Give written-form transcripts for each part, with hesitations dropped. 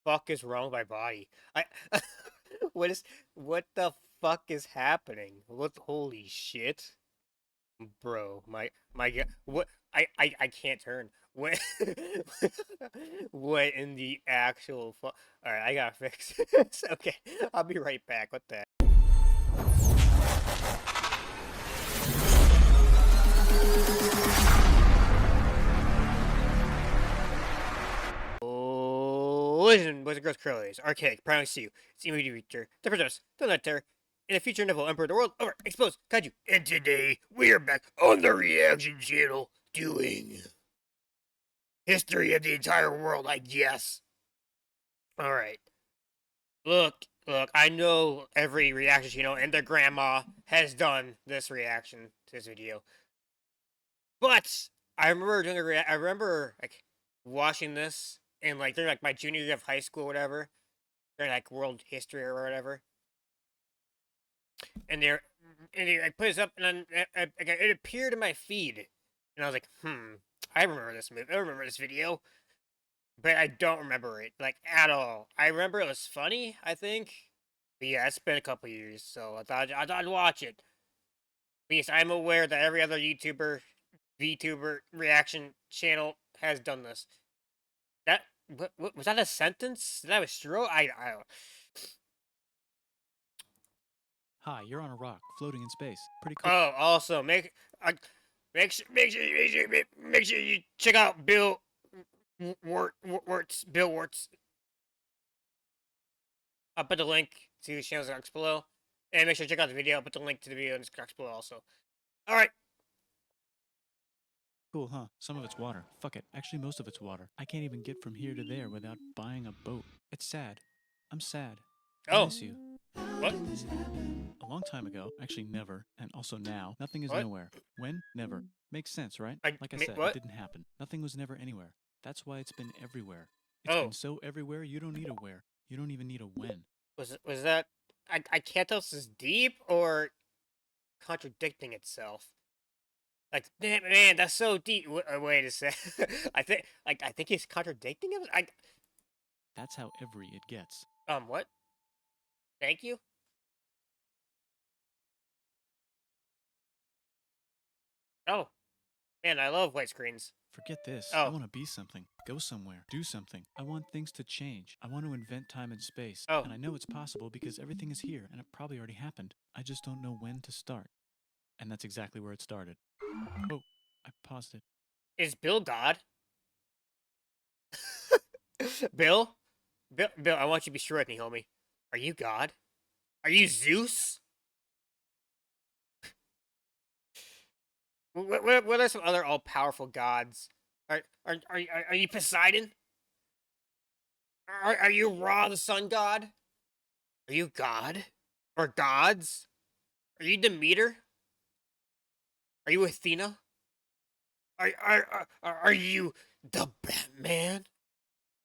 fuck is wrong with my body? I what is what the fuck is happening? What holy shit? Bro, my god, what I can't turn. What what in the actual fuck? All right, I gotta fix this. Okay, I'll be right back. What the listen, boys and girls, curlies, archaic, promise you, it's immediate future, to produce, the letter, in the future Neville, Emperor of the World, over, exposed, kaiju. And today, we are back on the reaction channel, doing history of the entire world, I guess. Alright. Look, I know every reaction channel and their grandma has done this reaction to this video. But I remember doing I remember like watching this in like during like my junior year of high school or whatever. During like world history or whatever. And they're I put this up and then it appeared in my feed. And I was like, I remember this movie. I remember this video. But I don't remember it, like, at all. I remember it was funny, I think. But yeah, it's been a couple years, so I thought I'd watch it. But yes, I'm aware that every other YouTuber, VTuber reaction channel has done this. That what was that a sentence? Did I have a stroke? I don't. Hi, you're on a rock, floating in space. Pretty cool. Oh, also make sure you check out Bill Bill Warts. I'll put the link to his channel in the box below. And make sure to check out the video. I'll put the link to the video in the box below also. Alright. Cool, huh? Some of it's water. Fuck it. Actually, most of it's water. I can't even get from here to there without buying a boat. It's sad. I'm sad. I miss you. What? A long time ago, actually never, and also now, nothing is What? nowhere. When? Never. Makes sense, right? Like I said, What? it didn't happen. Nothing was never anywhere. That's why it's been everywhere. It's Oh. been so everywhere, you don't need a where. You don't even need a when. Was that... I can't tell if this is deep or contradicting itself. Like, man, that's so deep. Wait a sec. I think he's contradicting him. That's how every it gets. What? Thank you. Oh, man, I love white screens. Forget this. Oh. I want to be something, go somewhere, do something. I want things to change. I want to invent time and space. Oh. And I know it's possible because everything is here and it probably already happened. I just don't know when to start. And that's exactly where it started. Oh, I paused it. Is Bill God? Bill? Bill, I want you to be straight with me, homie. Are you God? Are you Zeus? What are some other all-powerful gods? Are you Poseidon? Are you Ra, the sun god? Are you God? Or gods? Are you Demeter? Are you Athena? Are you the Batman?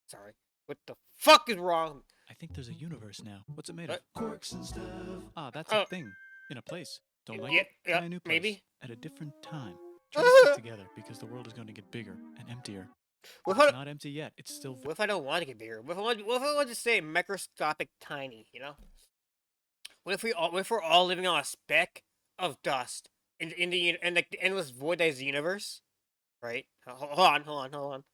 Sorry. What the fuck is wrong? I think there's a universe now. What's it made What? of? Corks and stuff. Ah, that's a thing. In a place. Don't like it? Yeah, Try a new place. maybe. At a different time. Try to stick together because the world is going to get bigger and emptier. What It's if not empty yet. It's still... what if I don't want to get bigger? What if I want to stay microscopic tiny, you know? What if we're all living on a speck of dust in the endless void that is the universe? Right? Hold on.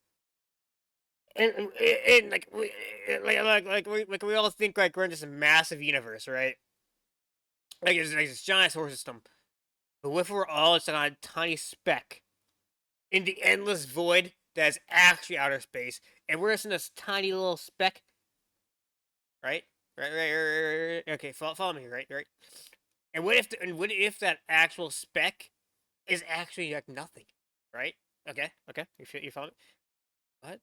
And like we all think like we're in this massive universe, right? Like it's like this giant solar system. But what if we're all just on a tiny speck in the endless void that is actually outer space, and we're just in this tiny little speck, right? Right. Okay, follow me, right? And what if that actual speck is actually like nothing, right? Okay. You follow me? What?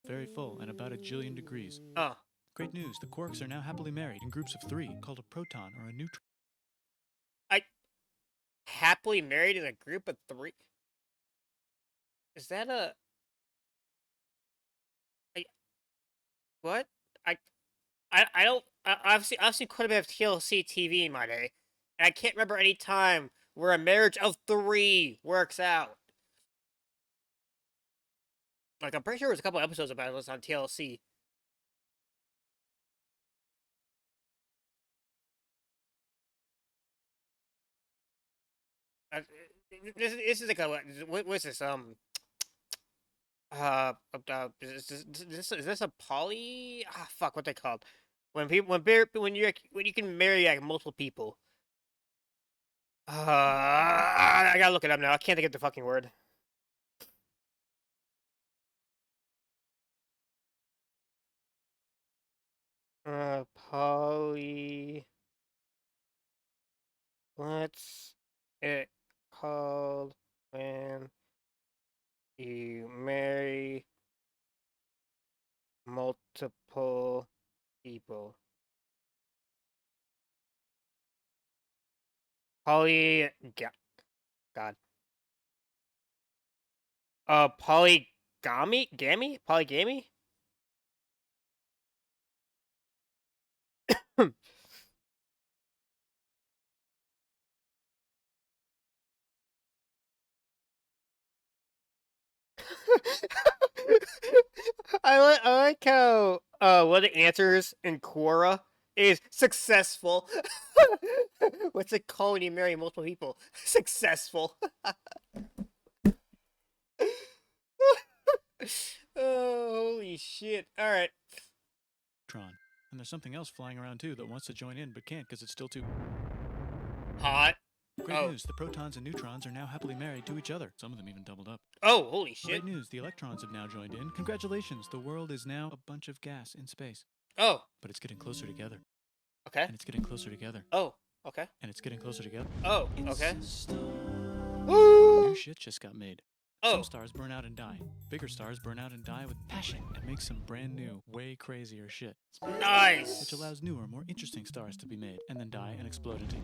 very full and about 1,000,000,000 degrees. Oh. Great news, the quarks are now happily married in groups of 3, called a proton or a neutron. Happily married in a group of 3? Is that a... what? I don't... I've seen quite a bit of TLC TV in my day, and I can't remember any time where a marriage of 3 works out. Like, I'm pretty sure there was a couple episodes about this on TLC. Uh, this is like a what's this is this a poly? Ah, fuck, what they called? When people when you can marry like multiple people. I gotta look it up now. I can't think of the fucking word. Poly. What's it called when you marry multiple people? Poly. God. Polygamy? Polygamy? I like how one of the answers in Quora is successful. What's it called when you marry multiple people? Successful. Oh, holy shit. Alright. Tron. And there's something else flying around too that wants to join in but can't because it's still too Hot. Great Oh. news, the protons and neutrons are now happily married to each other. Some of them even doubled up. Oh, holy shit. Great news, the electrons have now joined in. Congratulations, the world is now a bunch of gas in space. Oh. But it's getting closer together. Okay. And it's getting closer together. Oh. Okay. And it's getting closer together. Oh. Okay. New shit just got made. Oh. Some stars burn out and die. Bigger stars burn out and die with passion and make some brand new, way crazier shit. Nice. Which allows newer, more interesting stars to be made and then die and explode into.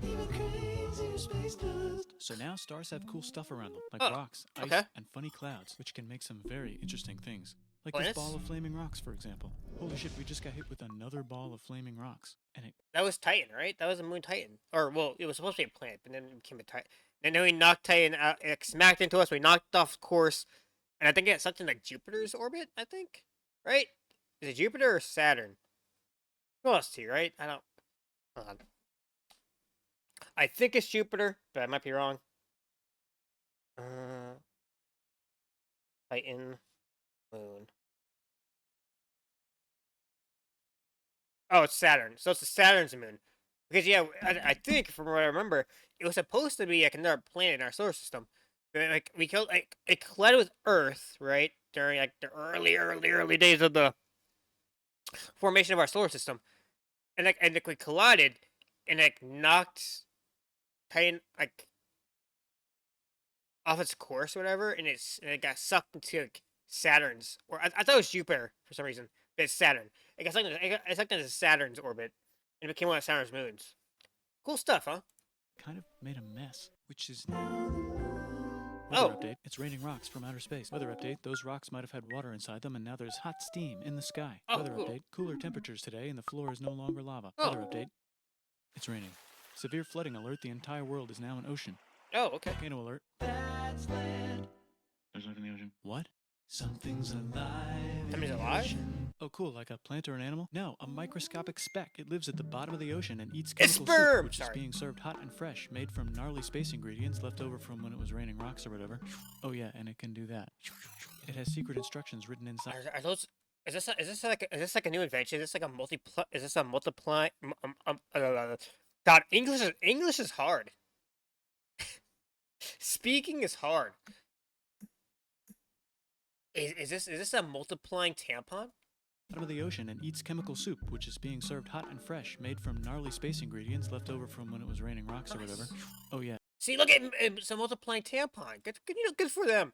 So now stars have cool stuff around them, like rocks, ice, and funny clouds, which can make some very interesting things. Like this ball of flaming rocks, for example. Holy shit, we just got hit with another ball of flaming rocks. And it. That was Titan, right? That was a moon Titan. Or, well, it was supposed to be a planet, but then it became a Titan. And then we knocked Titan out, it smacked into us, we knocked off course, and I think it's something like Jupiter's orbit, I think? Right? Is it Jupiter or Saturn? Close to, right? I don't... Hold on. I think it's Jupiter, but I might be wrong. Titan, moon. Oh, it's Saturn. So it's Saturn's moon. Because, yeah, I think, from what I remember, it was supposed to be like another planet in our solar system. Like, we killed, like, it collided with Earth, right? During, like, the early days of the formation of our solar system. And, like, we collided, and, like, knocked Titan, like, off its course or whatever, and it got sucked into, like, Saturn's, or I thought it was Jupiter for some reason, but it's Saturn. It got sucked into Saturn's orbit, and it became one of Saturn's moons. Cool stuff, huh? Kind of made a mess, which is Weather update, it's raining rocks from outer space. Weather update, those rocks might have had water inside them and now there's hot steam in the sky. Weather update, cooler temperatures today and the floor is no longer lava. Weather update, it's raining. Severe flooding alert, the entire world is now an ocean. Oh, okay. Volcano alert. That's land. There's life in the ocean. What? Something's alive. Something's alive? Oh, cool, like a plant or an animal? No, a microscopic speck. It lives at the bottom of the ocean and eats chemical soup, which is being served hot and fresh, made from gnarly space ingredients left over from when it was raining rocks or whatever. Oh yeah, and it can do that. It has secret instructions written inside. Are those? Is this like a new invention? Is this like a Is this a multiply? God, English is hard. Speaking is hard. Is this a multiplying tampon? Bottom of the ocean and eats chemical soup, which is being served hot and fresh, made from gnarly space ingredients left over from when it was raining rocks or whatever. Oh yeah. See, look at some multiplying tampon. Good for them.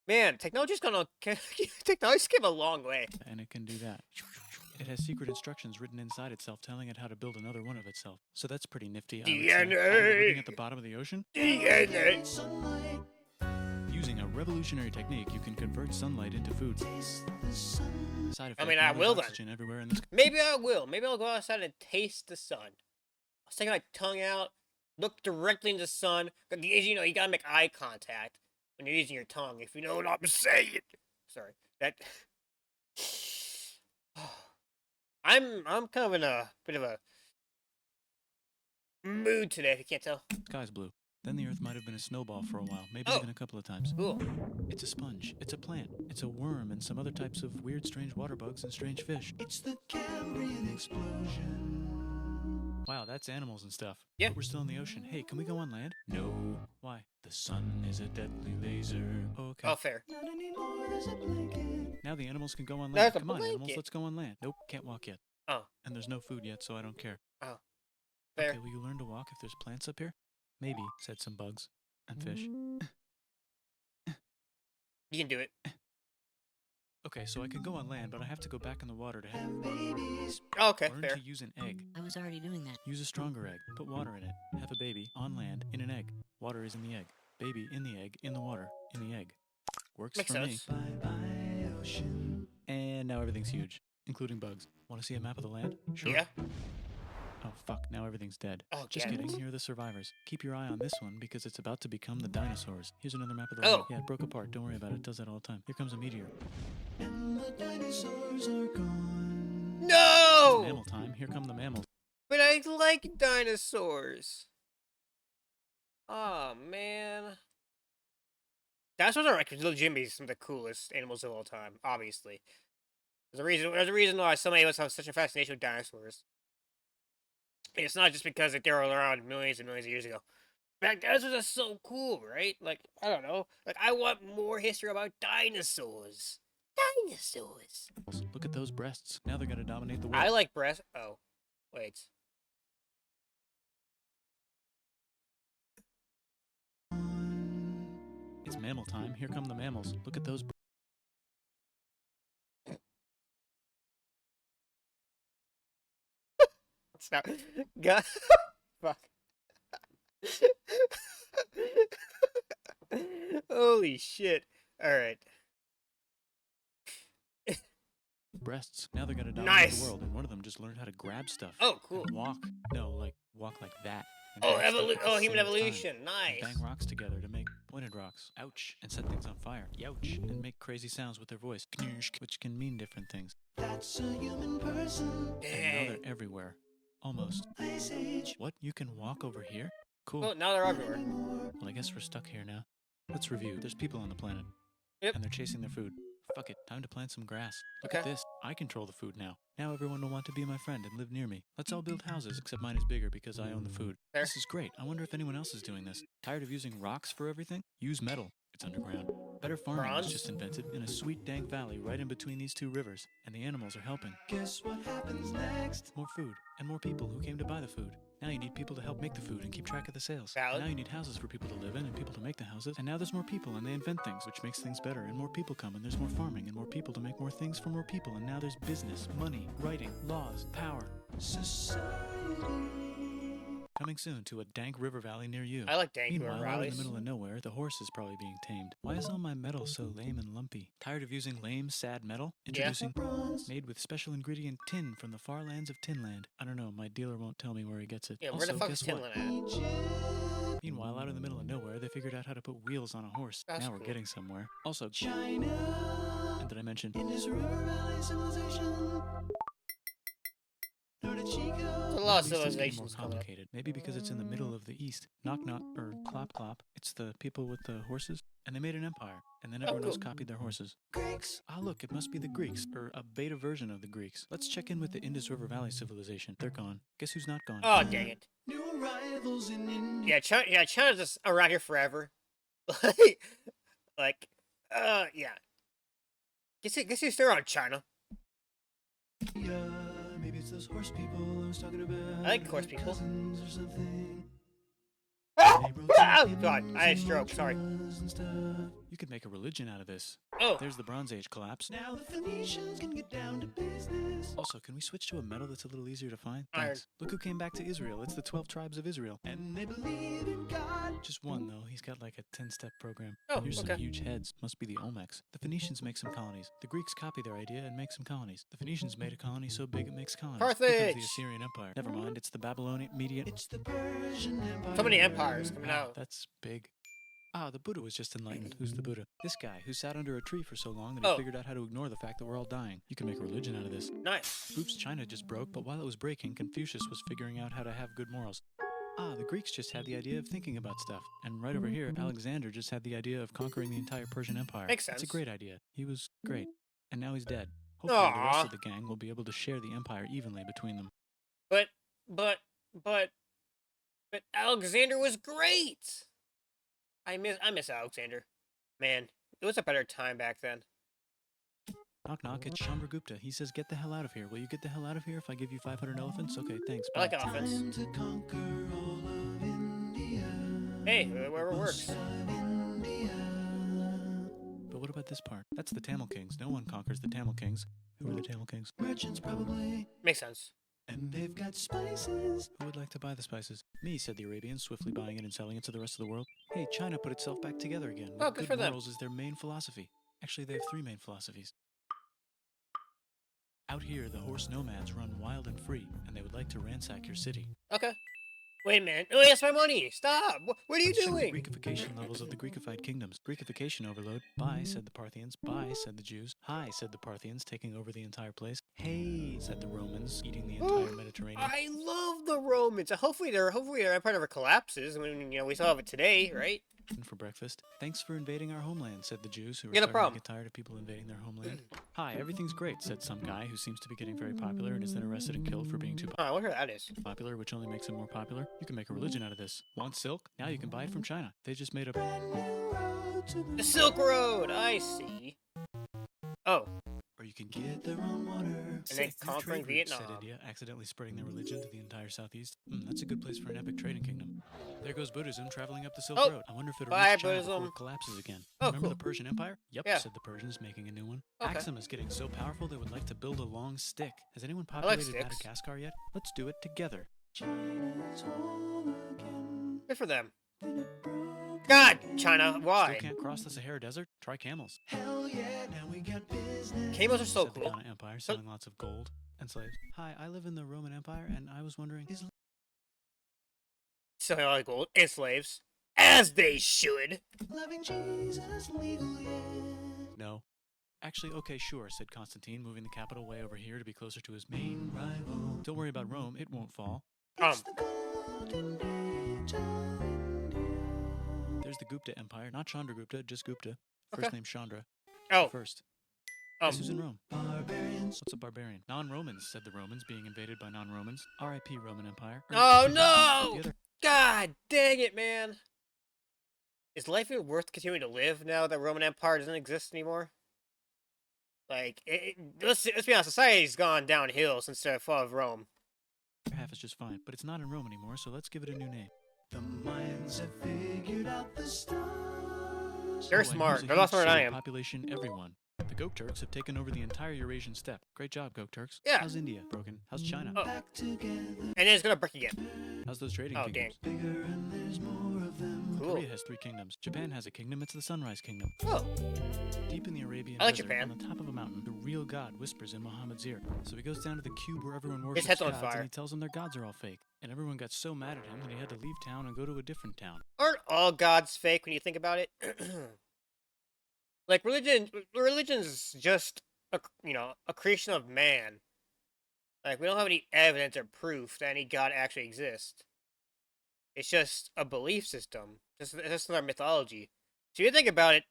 Man, technology's came a long way. And it can do that. It has secret instructions written inside itself telling it how to build another one of itself. So that's pretty nifty. DNA! Looking at the bottom of the ocean? DNA! Using a revolutionary technique, you can convert sunlight into food. Side effect, I will then. Everywhere in this... Maybe I will. Maybe I'll go outside and taste the sun. I'll stick my tongue out, look directly into the sun. You know, you gotta make eye contact when you're using your tongue, if you know what I'm saying. Sorry. That I'm kind of in a bit of a mood today, if you can't tell. Sky's blue. Then the Earth might have been a snowball for a while, maybe Oh, even a couple of times. cool. It's a sponge, it's a plant, it's a worm, and some other types of weird, strange water bugs and strange fish. It's the Cambrian explosion. Wow, that's animals and stuff. Yeah. But we're still in the ocean. Hey, can we go on land? No. Why? The sun is a deadly laser. Okay. Oh, fair. Not anymore, there's a blanket. Now the animals can go on land. There's a Come on, animals, blanket. let's go on land. Nope, can't walk yet. Oh, And there's no food yet, so I don't care. oh, fair. Okay, will you learn to walk if there's plants up here? Maybe, said some bugs. And fish. You can do it. Okay, so I can go on land, but I have to go back in the water to have babies. Oh, okay, Learn fair. to use an egg. I was already doing that. Use a stronger egg. Put water in it. Have a baby on land in an egg. Water is in the egg. Baby in the egg, in the water, in the egg. Works Makes for sense. me. Bye-bye, ocean. And now everything's huge, including bugs. Want to see a map of the land? Sure. Yeah. Oh, fuck. Now everything's dead. Oh, Just damn kidding. it. Here are the survivors. Keep your eye on this one because it's about to become the dinosaurs. Here's another map of the Oh. land. Yeah, it broke apart. Don't worry about it. It does that all the time. Here comes a meteor. And the dinosaurs are gone. It's No! mammal time. Here come the mammals. But I like dinosaurs. Oh, man. Dinosaurs are like legitimately some of the coolest animals of all time, obviously. There's a reason why so many of us have such a fascination with dinosaurs. And it's not just because like, they were around millions and millions of years ago. Like, dinosaurs are so cool, right? Like, I don't know. Like, I want more history about dinosaurs. Dinosaurs. Look at those breasts. Now they're going to dominate the world. I like breast. Oh, wait. It's mammal time. Here come the mammals. Look at those. It's not. God. Fuck. Holy shit. Alright. Breasts. Now they're going to dominate Nice. the world. And one of them just learned how to grab stuff. Oh, cool. And walk. No, like walk like that. And Oh, grab stuff at the human same time. evolution. And Nice. bang rocks together to make pointed rocks. Ouch. And set things on fire. Youch. And make crazy sounds with their voice. Knirsch, which can mean different things. That's a human person. And now Dang. they're everywhere. Almost. Ice Age. What? You can walk over here? Cool. Oh, now they're everywhere. Well, I guess we're stuck here now. Let's review. There's people on the planet. Yep. And they're chasing their food. Fuck it. Time to plant some grass. Look at Okay. this. I control the food now. Now everyone will want to be my friend and live near me. Let's all build houses, except mine is bigger because I own the food. Fair. This is great. I wonder if anyone else is doing this. Tired of using rocks for everything? Use metal. It's underground. Better farming Bronze? was just invented in a sweet dank valley right in between these two rivers. And the animals are helping. Guess what happens next? More food. And more people who came to buy the food. Now you need people to help make the food and keep track of the sales. Valid. And now you need houses for people to live in and people to make the houses. And now there's more people and they invent things, which makes things better. And more people come and there's more farming and more people to make more things for more people. And now there's business, money, writing, laws, power, society. Coming soon to a dank river valley near you. I like dank Meanwhile, out in rallies. the middle of nowhere, the horse is probably being tamed. Why is all my metal so lame and lumpy? Tired of using lame, sad metal? Introducing bronze, made with special ingredient tin from the far lands of Tinland. I don't know, my dealer won't tell me where he gets it. Yeah, where Also, the fuck is guess what? Tinlin at? Meanwhile, out in the middle of nowhere, they figured out how to put wheels on a horse. That's Now we're cool. getting somewhere. Also, China. And did I mention Indus River Valley civilization. There's a lot of At least it's getting more civilizations coming up. complicated. Maybe because it's in the middle of the east. Knock knock or clop clop. It's the people with the horses, and they made an empire. And then everyone else cool. copied their horses. Greeks. Ah, look, it must be the Greeks, or a beta version of the Greeks. Let's check in with the Indus River Valley civilization. They're gone. Guess who's not gone? Oh, dang it. New arrivals in India. Yeah, China's just around here forever. like, yeah. Guess you're still around China. Maybe it's those horse people I was talking about. I like horse people. Cousins or something. Ah! They wrote Ah! some God, hymns I had a and stroke, sorry. mantras and stuff. You could make a religion out of this. Oh, There's the Bronze Age collapse. Now the Phoenicians can get down to business. Also, can we switch to a metal that's a little easier to find? Iron. Thanks. Look who came back to Israel. It's the 12 tribes of Israel. And they believe in God. Just one, though. He's got like a 10-step program. Oh, Here's okay. some huge heads. Must be the Olmecs. The Phoenicians make some colonies. The Greeks copy their idea and make some colonies. The Phoenicians made a colony so big it makes colonies. Here comes Carthage! the Assyrian Empire. Never mind, it's the Babylonian Median. It's the Persian Empire. So many empires coming Wow, out. That's big. Ah, the Buddha was just enlightened. Who's the Buddha? This guy, who sat under a tree for so long that Oh. he figured out how to ignore the fact that we're all dying. You can make a religion out of this. Nice. Oops, China just broke, but while it was breaking, Confucius was figuring out how to have good morals. Ah, the Greeks just had the idea of thinking about stuff. And right over here, Alexander just had the idea of conquering the entire Persian Empire. Makes It's a sense. great idea. He was great. And now he's dead. Hopefully the rest Aw. of the gang will be able to share the empire evenly between them. But Alexander was great. I miss Alexander. Man, it was a better time back then. Knock knock, it's Chandragupta. He says, get the hell out of here. Will you get the hell out of here if I give you 500 elephants? Okay, thanks. I like Bye. elephants. Time to conquer all of India. Hey, wherever works. Most of India. But what about this part? That's the Tamil Kings. No one conquers the Tamil Kings. Who are the Tamil Kings? Merchants probably. Makes sense. And they've got spices. Who would like to buy the spices? Me, said the Arabians, swiftly buying it and selling it to the rest of the world. Hey, China put itself back together again. Oh, with good for them. morals is their main philosophy. Actually, they have 3 main philosophies. Out here, the horse nomads run wild and free, and they would like to ransack your city. Okay. Wait a minute. Oh, that's my money. Stop. What are you Let's check doing? the Greekification levels of the Greekified kingdoms. Greekification overload. Bye, said the Parthians. Bye, said the Jews. Hi, said the Parthians, taking over the entire place. Hey, said the Romans, eating the entire Mediterranean. I love the Romans. Hopefully their empire never collapses. I mean, we still have it today, right? For breakfast. Thanks for invading our homeland, said the Jews, who were Yeah, no starting problem. to get tired of people invading their homeland. Hi, everything's great, said some guy who seems to be getting very popular and is then arrested and killed for being too Oh, I wonder who that is. popular, which only makes him more popular. You can make a religion out of this. Want silk? Now you can buy it from China. They just made a The Silk Road. I see. Oh, or you can get Get their own water. and then Safe conquering trade routes, said Vietnam. India, accidentally spreading their religion to the entire southeast. That's a good place for an epic trading kingdom. There goes Buddhism traveling up the Silk Oh, Road. I wonder if it'll bye, reach China before Buddhism. it collapses again. Oh, Remember cool. the Persian Empire? Yep, Yeah. said the Persians, making a new one. Okay. Axum is getting so powerful they would like to build a long stick. Has anyone like populated sticks. Madagascar yet? Let's do it together. China's home again. Good for them. Then it broke. God, China, Still why? can't cross the Sahara Desert? Try camels. Hell yeah, now we got business. Camels are so said the cool. Ghana Empire, selling lots of gold and slaves. Hi, I live in the Roman Empire, and I was wondering, is Selling all the gold and slaves, as they should. Loving Jesus legal yet. no? Actually, okay, sure, said Constantine, moving the capital way over here to be closer to his main. Rival. Don't worry about Rome, it won't fall. It's the golden age of India. There's the Gupta Empire, not Chandragupta, just Gupta. First Okay. name Chandra. Oh, First. Guess who's in um, Rome? Barbarians. What's a barbarian? Non-Romans, said the Romans, being invaded by non-Romans. R.I.P. Roman Empire. Oh, The no! other God dang it, man. Is life even worth continuing to live now that Roman Empire doesn't exist anymore? Like, let's be honest, society's gone downhill since the fall of Rome. half is just fine, but it's not in Rome anymore, so let's give it a new name. The minds have figured out the stars. They're and smart. here's a They're a lot huge smarter than I city am. Population, everyone. The Gok Turks have taken over the entire Eurasian steppe. Great job, Gok Turks. Yeah. How's India? Broken. How's China? Oh. Back together. And then it's gonna break again. How's those trading Oh, kingdoms? Bigger and there's more of them. Cool. Korea has 3 kingdoms. Japan has a kingdom. It's the Sunrise Kingdom. Oh, Deep in the Arabian I like desert, Japan. on the top of a mountain, the real God whispers in Muhammad's ear. So he goes down to the cube where everyone His worships head's on gods, fire. and he tells them their gods are all fake. And everyone got so mad at him that he had to leave town and go to a different town. aren't all gods fake when you think about it? Like religion's just a creation of man. Like we don't have any evidence or proof that any god actually exists. It's just a belief system. It's just another mythology. So you think about it.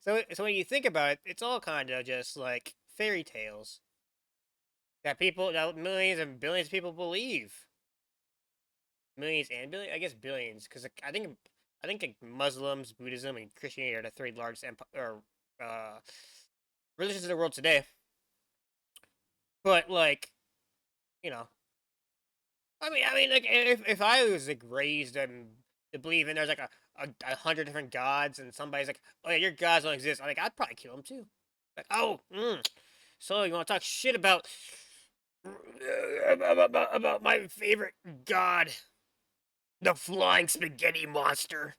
so when you think about it, it's all kind of just like fairy tales that millions and billions of people believe. Millions and billions, I guess billions, because I think like Muslims, Buddhism, and Christianity are the 3 largest religions in the world today. But like, I mean, like if I was like raised and to believe in there's like a 100 different gods, and somebody's like, oh yeah, your gods don't exist, I'd probably kill them too. Like, oh, so you want to talk shit about my favorite god, the flying spaghetti monster?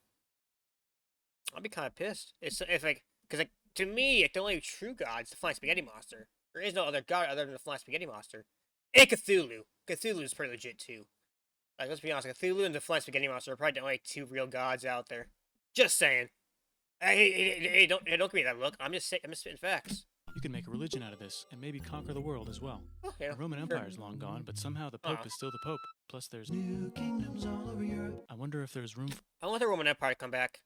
I'll be kind of pissed. Because to me, like, the only true god is the flying spaghetti monster. There is no other god other than the flying spaghetti monster. And Cthulhu. Cthulhu is pretty legit too. Like, let's be honest, Cthulhu and the Flying Spaghetti Monster are probably the only two real gods out there. Just saying. Hey, don't give me that look. I'm just spitting facts. You can make a religion out of this, and maybe conquer the world as well. Oh, yeah, The Roman sure. Empire's long gone, but somehow the Pope is still the Pope. Plus there's... New kingdoms all over Europe. I wonder if there's room I want the Roman Empire to come back.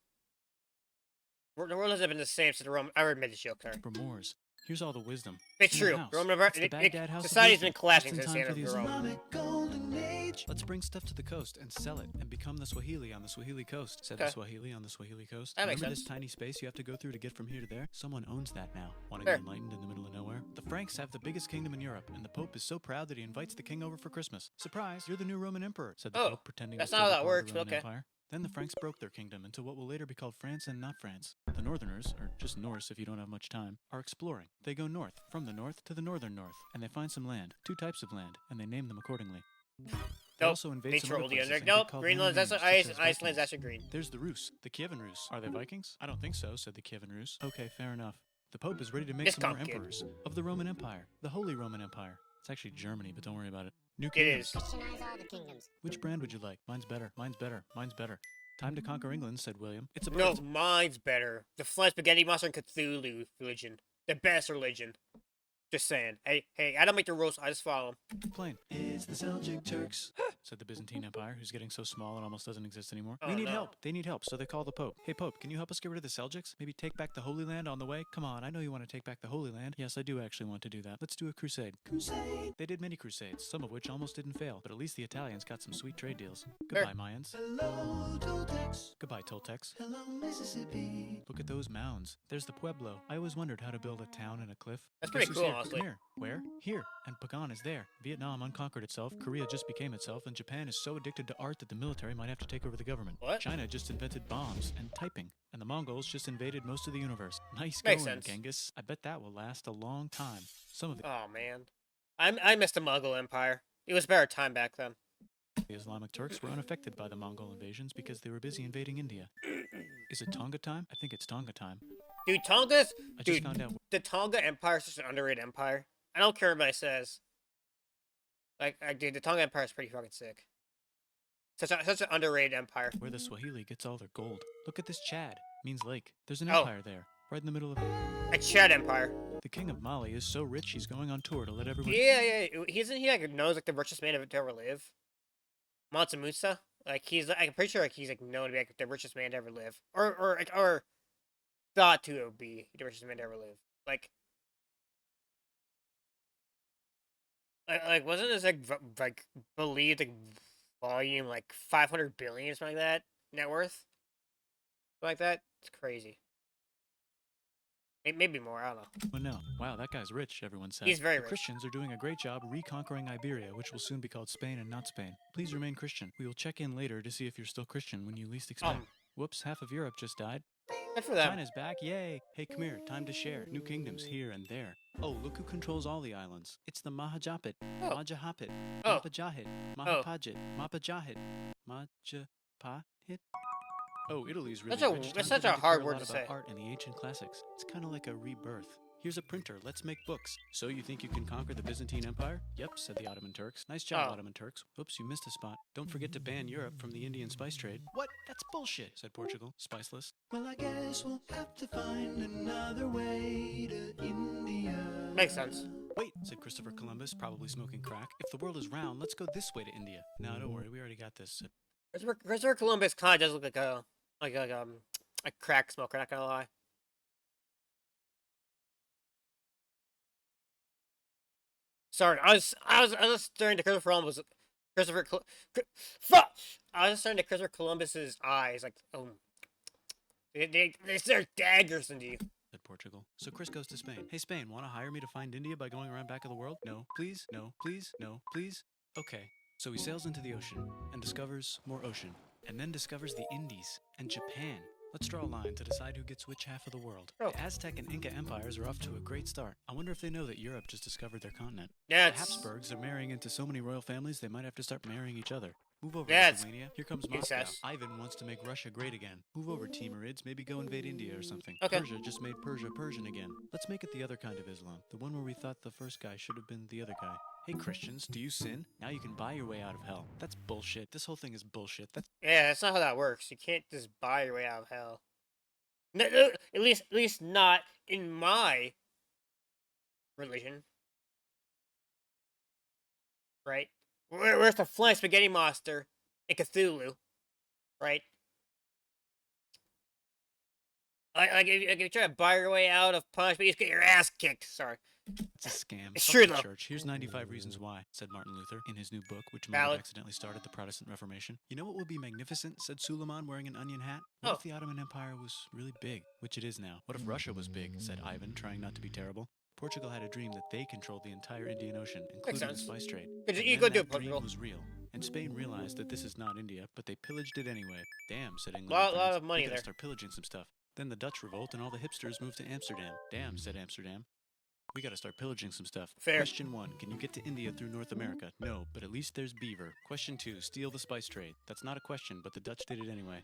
The world hasn't been the same since the Roman... I already made the joke, sorry. for Moors. Here's all the wisdom. It's in the true. house. The Roman Empire... It's the Baghdad House of Society's Wisdom. been collapsing Just in since the time end for of the the Rome. Islamic golden age. Let's bring stuff to the coast and sell it and become the Swahili on the Swahili coast, said the Okay. Swahili on the Swahili coast. That makes Remember sense. this tiny space you have to go through to get from here to there? Someone owns that now. Want to Fair. get enlightened in the middle of nowhere? The Franks have the biggest kingdom in Europe, and the Pope is so proud that he invites the king over for Christmas. Surprise, you're the new Roman emperor, said the Oh, Pope, pretending that's to not how still that be part of works, the but Roman okay. Empire. Then the Franks broke their kingdom into what will later be called France and not France. The Northerners, or just Norse if you don't have much time, are exploring. They go north, from the north to the northern north, and they find some land, 2 types of land, and they name them accordingly. They Nope, also invade they some other trolled you. places and Nope, get called Greenland's many that's names, ice, such as Iceland's Vikings. actually green. There's the Rus, the Kievan Rus. Are they Vikings? I don't think so, said the Kievan Rus. Okay, fair enough. The Pope is ready to make It's some more complicated. emperors of the Roman Empire, the Holy Roman Empire. It's actually Germany, but don't worry about it. New It kingdoms. is. Christianize all the kingdoms. Which brand would you like? Mine's better. Mine's better. Mine's better. Time to conquer England, said William. It's a No, birth. mine's better. The Flying Spaghetti Monster and Cthulhu religion. The best religion. Just saying. Hey, I don't make the rules, I just follow them. Plain, It's the Seljuk Turks. said the Byzantine Empire, who's getting so small it almost doesn't exist anymore. Oh, We need no. help. They need help, so they call the Pope. Hey, Pope, can you help us get rid of the Seljuks? Maybe take back the Holy Land on the way? Come on, I know you want to take back the Holy Land. Yes, I do actually want to do that. Let's do a crusade. Crusade. They did many crusades, some of which almost didn't fail, but at least the Italians got some sweet trade deals. Goodbye, Mayans. Hello, Toltecs. Goodbye, Toltecs. Hello, Mississippi. Look at those mounds. There's the Pueblo. I always wondered how to build a town in a cliff. That's Guess pretty who's cool, here? honestly. Come here. Where? Here. And Pagan is there. Vietnam unconquered itself, Korea just became itself, and Japan is so addicted to art that the military might have to take over the government. What? China just invented bombs and typing, and the Mongols just invaded most of the universe. Nice Makes going, sense. Genghis. I bet that will last a long time. Some of the Oh, man. I missed the Mughal Empire. It was a better time back then. Islamic Turks were unaffected by the Mongol invasions because they were busy invading India. Is it Tonga time? I think it's Tonga time. Dude, Tonga's... I just Dude, found out the Tonga Empire is such an underrated empire. I don't care what anybody says. Dude, the Tonga Empire is pretty fucking sick. Such an underrated empire. where the Swahili gets all their gold. Look at this Chad. Means lake. There's an Oh. empire there. Right in the middle of it. A Chad Empire. The king of Mali is so rich he's going on tour to let everyone... Yeah. Isn't he like known as like the richest man to ever live? Mansa Musa. I'm pretty sure he's like known to be like the richest man to ever live, or thought to be the richest man to ever live. Wasn't this like believed like volume like 500 billion or something like that net worth? Something like that. It's crazy. Maybe more. I don't know. Well, no. Wow, that guy's rich, everyone says. He's very the rich. Christians are doing a great job reconquering Iberia, which will soon be called Spain and not Spain. Please remain Christian. We will check in later to see if you're still Christian when you least expect. Whoops, half of Europe just died. Good for them. China's back, yay! Hey, come here, time to share. New kingdoms here and there. Oh, look who controls all the islands. It's the Mahajapit, Oh. Majapahit, Oh. Mapajahit, Mahapajit, Mapajahit, Majapahit. Oh, Italy's really That's a- rich. that's Time for such them a to hard care word lot to about say. art and the ancient classics. It's kind of like a rebirth. Here's a printer. Let's make books. So you think you can conquer the Byzantine Empire? Yep, said the Ottoman Turks. Nice job, Oh. Ottoman Turks. Oops, you missed a spot. Don't forget to ban Europe from the Indian spice trade. What? That's bullshit, said Portugal. Spiceless. Well, I guess we'll have to find another way to India. Makes sense. Wait, said Christopher Columbus, probably smoking crack. If the world is round, let's go this way to India. No, don't worry, we already got this. Christopher Columbus kind of does look like a crack smoker. Not gonna lie. Sorry, I was staring to Christopher Columbus. Fuck! I was staring at Christopher Columbus's eyes, like, oh, they stare daggers into you. Said Portugal. So Chris goes to Spain. Hey, Spain, want to hire me to find India by going around back of the world? No, please, no, please, no, please. Okay. So he sails into the ocean and discovers more ocean, and then discovers the Indies and Japan. Let's draw a line to decide who gets which half of the world. Oh. The Aztec and Inca empires are off to a great start. I wonder if they know that Europe just discovered their continent. Yeah, The Habsburgs are marrying into so many royal families they might have to start marrying each other. Move over, That's Lithuania. Here comes Moscow. incest. Ivan wants to make Russia great again. Move over, Timurids. Maybe go invade India or something. Okay. Persia just made Persia Persian again. Let's make it the other kind of Islam. The one where we thought the first guy should have been the other guy. Hey, Christians, do you sin? Now you can buy your way out of hell. That's bullshit. This whole thing is bullshit. Yeah, that's not how that works. You can't just buy your way out of hell. At least not in my religion. Right? Where's the flying spaghetti monster in Cthulhu? Right? Like if you try to buy your way out of punishment, you just get your ass kicked. Sorry. It's a scam. It's Fuck true, the though. church. Here's 95 Reasons Why, said Martin Luther in his new book, which might Valid. have accidentally started the Protestant Reformation. You know what would be magnificent, said Suleiman wearing an onion hat? What if the Ottoman Empire was really big, which it is now? What if Russia was big, said Ivan, trying not to be terrible? Portugal had a dream that they controlled the entire Indian Ocean, including the sense. spice trade. Good, And you then go do that it, Portugal. dream was real. And Spain realized that this is not India, but they pillaged it anyway. Damn, said England. Lot and France. of money We gotta there. start pillaging some stuff. Then the Dutch revolt and all the hipsters moved to Amsterdam. Damn, said Amsterdam. We gotta start pillaging some stuff. Fair. Question 1. Can you get to India through North America? No, but at least there's beaver. Question 2. Steal the spice trade. That's not a question, but the Dutch did it anyway.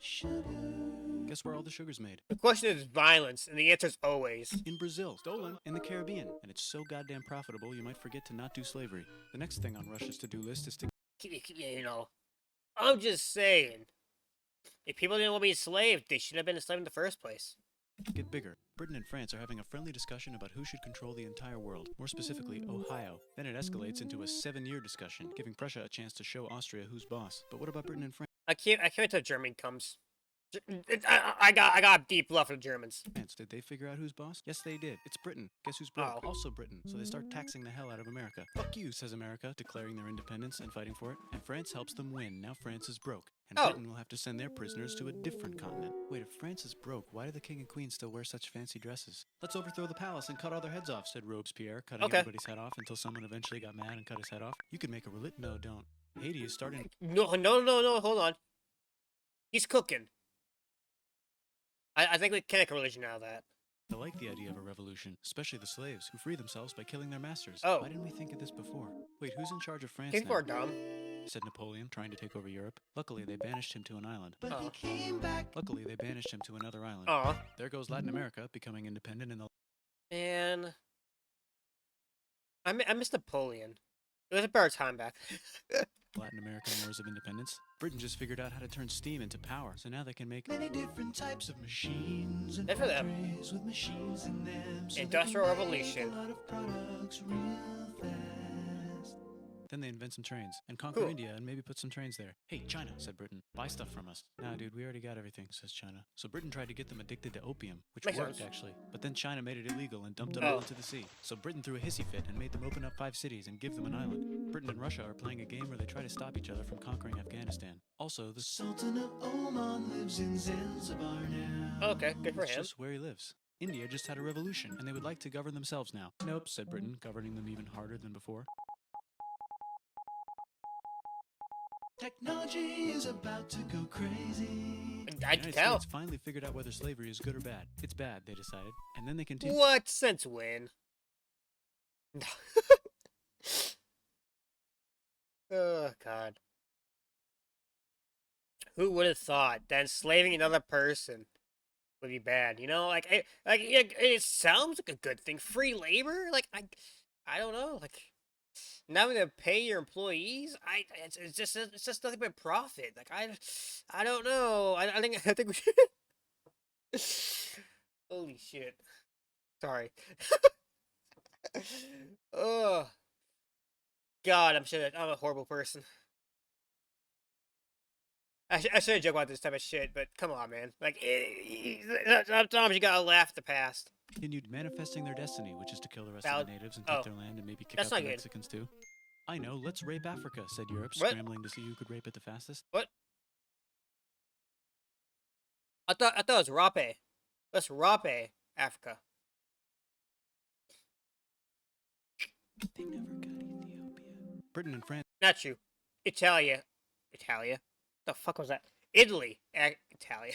Guess where all the sugar's made? The question is violence, and the answer is always. In Brazil. Stolen. In the Caribbean. And it's so goddamn profitable, you might forget to not do slavery. The next thing on Russia's to-do list is to... You know, I'm just saying. If people didn't want to be enslaved, they should have been enslaved in the first place. get bigger. Britain and France are having a friendly discussion about who should control the entire world, more specifically Ohio. Then it escalates into a 7-year discussion, giving Prussia a chance to show Austria who's boss. But what about Britain and France? I can't wait till Germany comes. I got deep love for the Germans. Did they figure out who's boss? Yes, they did. It's Britain. Guess who's broke? Oh. Also Britain. So they start taxing the hell out of America. Fuck you, says America, declaring their independence and fighting for it. And France helps them win. Now France is broke. And Oh. Britain will have to send their prisoners to a different continent. Wait, if France is broke, why do the king and queen still wear such fancy dresses? Let's overthrow the palace and cut all their heads off, said Robespierre, cutting Okay. everybody's head off until someone eventually got mad and cut his head off. You could make a religion. No, don't. Haiti is starting. No, hold on. He's cooking. I think we can make a religion out of that. I like the idea of a revolution, especially the slaves, who free themselves by killing their masters. Oh. Why didn't we think of this before? Wait, who's in charge of France People now? are dumb. Said Napoleon, trying to take over Europe. Luckily, they banished him to an island. But he Oh. came back. Luckily, they banished him to another island. Aw. There goes Latin America, becoming independent in the... Man. I miss Napoleon. It was a better time back. Latin American Wars of Independence. Britain just figured out how to turn steam into power, so now they can make... Many different types of machines and Good for them. factories with machines in them. So they Industrial can make Revolution. A lot of products real fast. Then they invent some trains, and conquer Cool. India, and maybe put some trains there. Hey, China, said Britain. Buy stuff from us. Nah, dude, we already got everything, says China. So Britain tried to get them addicted to opium, which Makes worked, sense. actually. But then China made it illegal and dumped it Oh. all into the sea. So Britain threw a hissy fit and made them open up 5 cities and give them an island. Britain and Russia are playing a game where they try to stop each other from conquering Afghanistan. Also, the Sultan of Oman lives in Zanzibar now. Okay, good for That's him. just where he lives. India just had a revolution, and they would like to govern themselves now. Nope, said Britain, governing them even harder than before. Technology is about to go crazy. I The can United tell. States finally figured out whether slavery is good or bad. It's bad, they decided. And then they continued. What? Since when? Oh, God. Who would have thought that enslaving another person would be bad? You know, it sounds like a good thing. Free labor? I don't know. Not having to pay your employees? It's just nothing but profit. I don't know. I think we should. Holy shit. Sorry. Oh. God, I'm a horrible person. I shouldn't joke about this type of shit, but come on, man. Sometimes you gotta laugh at the past. Continued manifesting their destiny, which is to kill the rest Valid. of the natives and take Oh. their land and maybe kick That's out the not good. Mexicans too. I know, let's rape Africa, said Europe, What? scrambling to see who could rape it the fastest. What? I thought it was rape. Let's rape Africa. They never got Ethiopia. Britain and France. Not true. Italia. The fuck was that? Italy. Italia.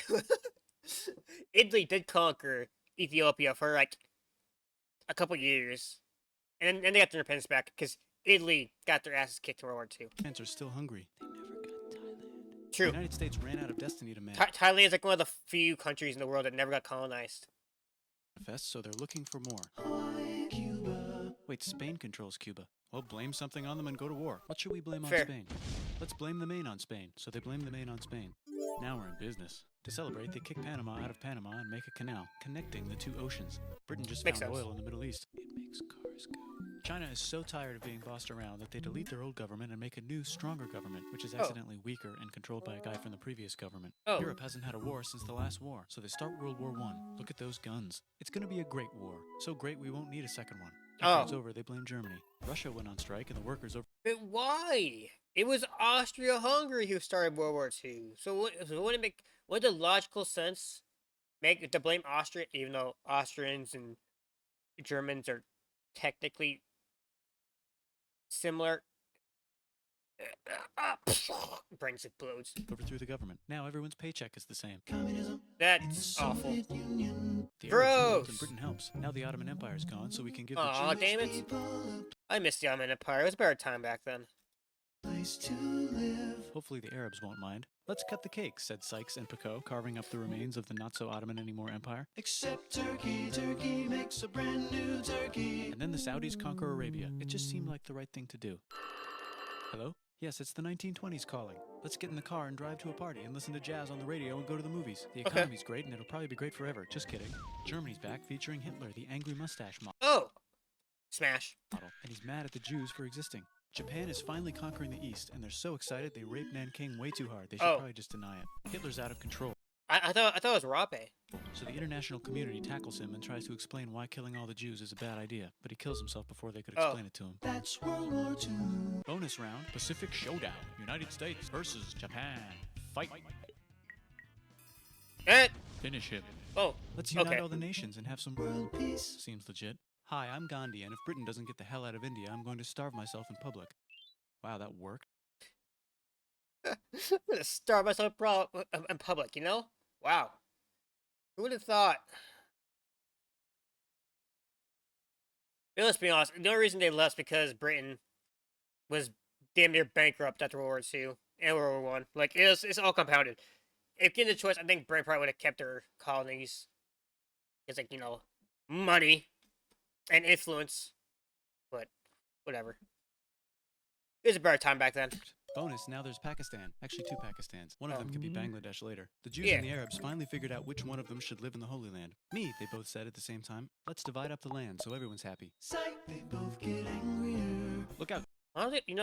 Italy did conquer Ethiopia for a couple years, and then they got their independence back because Italy got their asses kicked in World War II. France are still hungry. They never got Thailand. The True. United States ran out of destiny to Thailand is like one of the few countries in the world that never got colonized. manifest, so they're looking for more. Hi, Cuba. Wait, Spain controls Cuba. Well, blame something on them and go to war. What should we blame on Fair. Spain? Let's blame the Maine on Spain. So they blame the Maine on Spain. Now we're in business. To celebrate, they kick Panama out of Panama and make a canal connecting the two oceans. Britain just Makes found sense. oil in the Middle East. It makes cars go. China is so tired of being bossed around that they delete their old government and make a new, stronger government, which is accidentally weaker and controlled by a guy from the previous government. Oh. Europe hasn't had a war since the last war, so they start World War I. Look at those guns. It's gonna be a great war. So great we won't need a second one. After it's over, they blame Germany. Russia went on strike and the workers over. But why? It was Austria-Hungary who started World War II. So would the logical sense make to blame Austria, even though Austrians and Germans are technically similar? Brains explodes. Overthrew the government. Now everyone's paycheck is the same. Communism. That's awful. Soviet Union. The Arabs ruled Gross. and Britain helps. Now the Ottoman Empire's gone, so we can give the Aw, Jews damn it. People looked I missed the Ottoman Empire. It was a better time back then. place to live. Hopefully the Arabs won't mind. Let's cut the cake, said Sykes and Picot, carving up the remains of the not-so-Ottoman-anymore empire. Except Turkey. Turkey makes a brand new turkey. And then the Saudis conquer Arabia. It just seemed like the right thing to do. Hello? Yes, it's the 1920s calling. Let's get in the car and drive to a party and listen to jazz on the radio and go to the movies. The Okay. economy's great and it'll probably be great forever. Just kidding. Germany's back featuring Hitler, the angry mustache Oh! Smash. model, and he's mad at the Jews for existing. Japan is finally conquering the East, and they're so excited they raped Nanking way too hard. They should Oh. probably just deny it. Hitler's out of control. I thought it was Rape. So the international community tackles him and tries to explain why killing all the Jews is a bad idea, but he kills himself before they could Oh. explain it to him. That's World War II. Bonus round, Pacific Showdown. United States versus Japan. Fight. Eh! Finish him. Oh, Let's unite okay. all the nations and have some World peace. Seems legit. Hi, I'm Gandhi, and if Britain doesn't get the hell out of India, I'm going to starve myself in public. Wow, that worked. I'm gonna starve myself in public, you know? Wow. Who would have thought? But let's be honest, the only reason they left because Britain was damn near bankrupt after World War II and World War One. Like, it's all compounded. If given the choice, I think Britain probably would have kept their colonies. It's like, money and influence. But, whatever. It was a better time back then. Bonus, now there's Pakistan. Actually, two Pakistans. One of them could be Bangladesh later. The Jews Yeah. and the Arabs finally figured out which one of them should live in the Holy Land. Me, they both said at the same time. Let's divide up the land so everyone's happy. Psych. They both get angrier. Look out. Honestly, you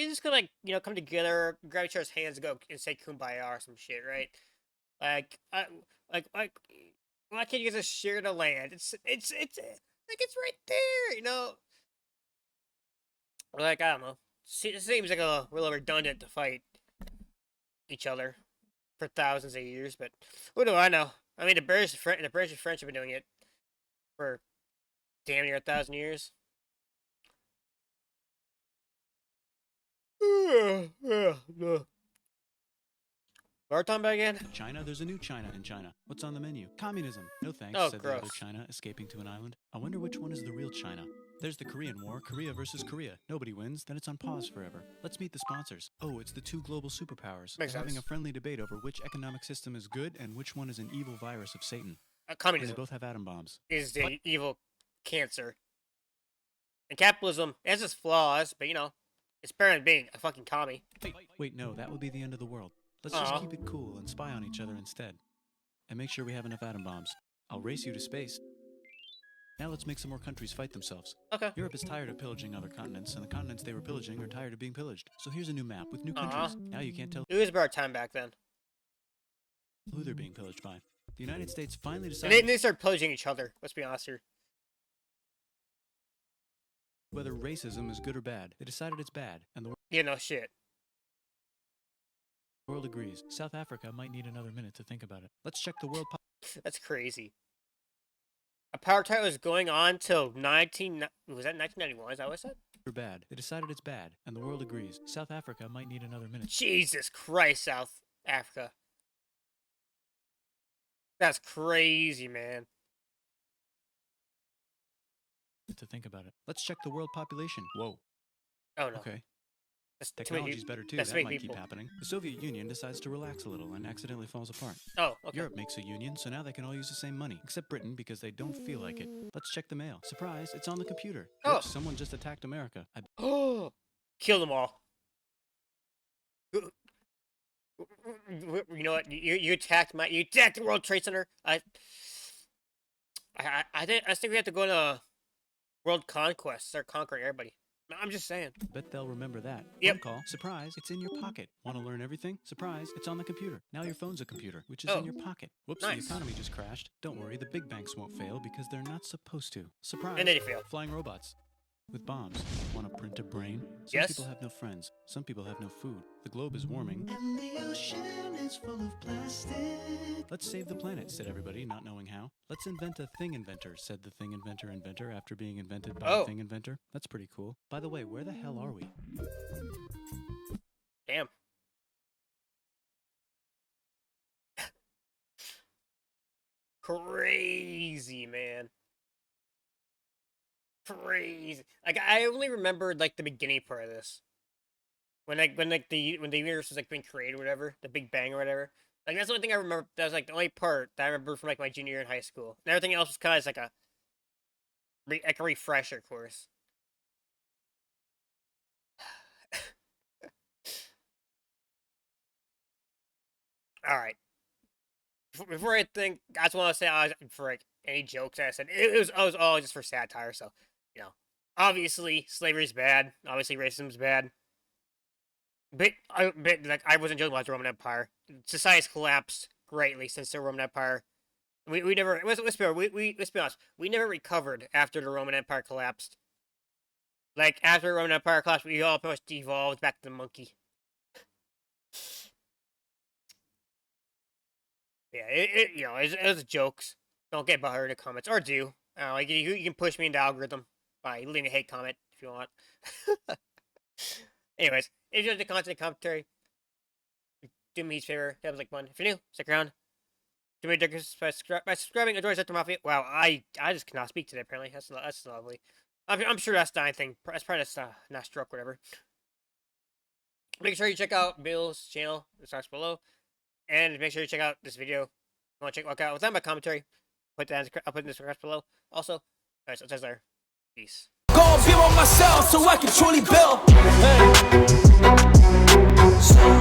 just could come together, grab each other's hands, and go and say "Kumbaya" or some shit, right? Why can't you just share the land? It's right there, Like, I don't know. It seems like a little redundant to fight each other for thousands of years, but what do I know? I mean, the British and French have been doing it for damn near 1,000 years. Our time back again? China, there's a new China in China. What's on the menu? Communism. No thanks, Oh, said the other gross. China, escaping to an island. I wonder which one is the real China. There's the Korean War, Korea versus Korea. Nobody wins, then it's on pause forever. Let's meet the sponsors. Oh, it's the two global superpowers. Makes They're having sense. a friendly debate over which economic system is good and which one is an evil virus of Satan. They Communism both have atom bombs. is the evil cancer. And capitalism has its flaws, but it's better than being a fucking commie. Wait, no, that would be the end of the world. Let's Aw. just keep it cool and spy on each other instead. And make sure we have enough atom bombs. I'll race you to space. Now let's make some more countries fight themselves. Okay. Europe is tired of pillaging other continents, and the continents they were pillaging are tired of being pillaged. So here's a new map with new Aw. countries. Now you can't tell It was a better time back then. who they're being pillaged by. The United States finally And decided they started pillaging each other. Let's be honest here. whether racism is good or bad. They decided it's bad, and the Yeah, no shit. world agrees. South Africa might need another minute to think about it. Let's check the world That's crazy. Apartheid was going on till was that 1991? Is that what I said? or bad. They decided it's bad, and the world agrees. South Africa might need another minute Jesus Christ, South Africa. That's crazy, man. to think about it. Let's check the world population. Whoa. Oh no. Okay. That's too many Technology's better too. that's That many might people. keep happening. The Soviet Union decides to relax a little and accidentally falls apart. Oh, okay. Europe makes a union, so now they can all use the same money, except Britain because they don't feel like it. Let's check the mail. Surprise, it's on the computer. Oh. Oops, someone just attacked America. Oh, kill them all. You know what? You attacked the World Trade Center. I think we have to go to World Conquest, start conquering everybody. I'm just saying. Bet they'll remember that. Yep. Phone call. Surprise, it's in your pocket. Want to learn everything? Surprise, it's on the computer. Now your phone's a computer, which is Oh. in your pocket. Whoops, Nice. the economy just crashed. Don't worry, the big banks won't fail because they're not supposed to. Surprise. And then you fail. Flying robots. With bombs. Want to print a brain? Some Yes. people have no friends. Some people have no food. The globe is warming. And the ocean is full of plastic. Let's save the planet, said everybody, not knowing how. Let's invent a thing inventor, said the thing inventor after being invented by Oh. a thing inventor. That's pretty cool. By the way, where the hell are we? Damn. Crazy, man. Crazy. Like I only remembered like the beginning part of this. When the universe was like being created or whatever, the Big Bang or whatever. Like that's the only thing I remember. That was like the only part that I remember from like my junior year in high school. And everything else was kind of like a refresher course. All right. Before I think, I just want to say, for like any jokes I said, it was all just for satire. So, you know, obviously slavery's bad. Obviously racism's bad. But like I wasn't joking about the Roman Empire. Society's collapsed greatly since the Roman Empire. We never let's be honest. We never recovered after the Roman Empire collapsed. Like after the Roman Empire collapsed, we all pretty much devolved back to the monkey. Yeah, it was jokes. Don't get butthurt in the comments, or do. Like you can push me into the algorithm by leaving a hate comment if you want. Anyways, if you enjoyed the content commentary, do me a favor, that was like fun. If you're new, stick around. Do me a difference by subscribing. Enjoy Sector Mafia. Wow, I just cannot speak today. Apparently, that's lovely. I'm sure that's not anything. That's probably just not stroke, whatever. Make sure you check out Bill's channel. It starts below. And make sure you check out this video. You want to check out without my commentary? I'll put in the description below. Also, alright, so it says there. Peace. Go build on myself so I can truly build. Hey.